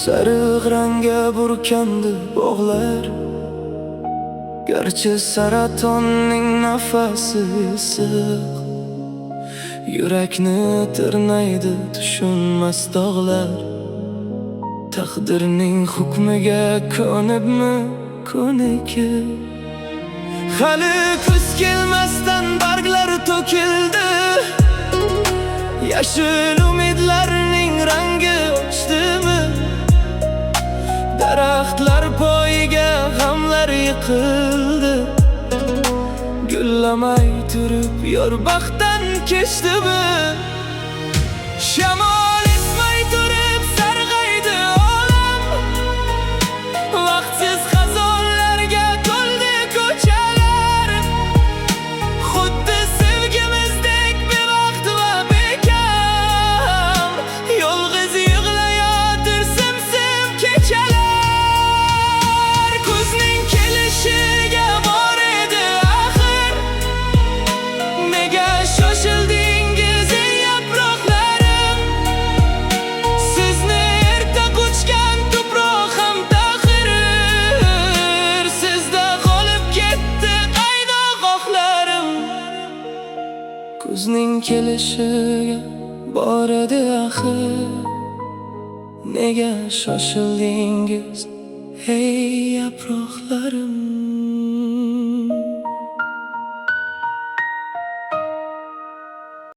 Sariq rangga burkandi bog'lar, garchi saratonning nafasi issiq. Yurakni tirnaydi tushunmas dog'lar. Taqdirning hukmiga ko'nibmi ko'nikib, hali kuz kelmasdan barglar to'kildi. Yashil umidlarning rangi ochdimi? Daraxtlar poyiga g'amlar yiqildi. Gullamay turib yor baxtdan kechdimi? Shamol esmay turib sarg'aydi olam, vaqtsiz xazonlarga to'ldi ko'chalar. Xuddi sevgimizdek bevaqt va bekam, yolg'iz yig'layotir sim-sim kechalar. Kuzning kelishiga bor edi axir, nega shoshildingiz ey yaproqlarim? Sizni erta quchgan tuproq ham taxir, sizda qolib ketdi qaynoqoqlarim. Kuzning kelishiga bor edi axir, nega shoshildingiz ey yaproqlarim?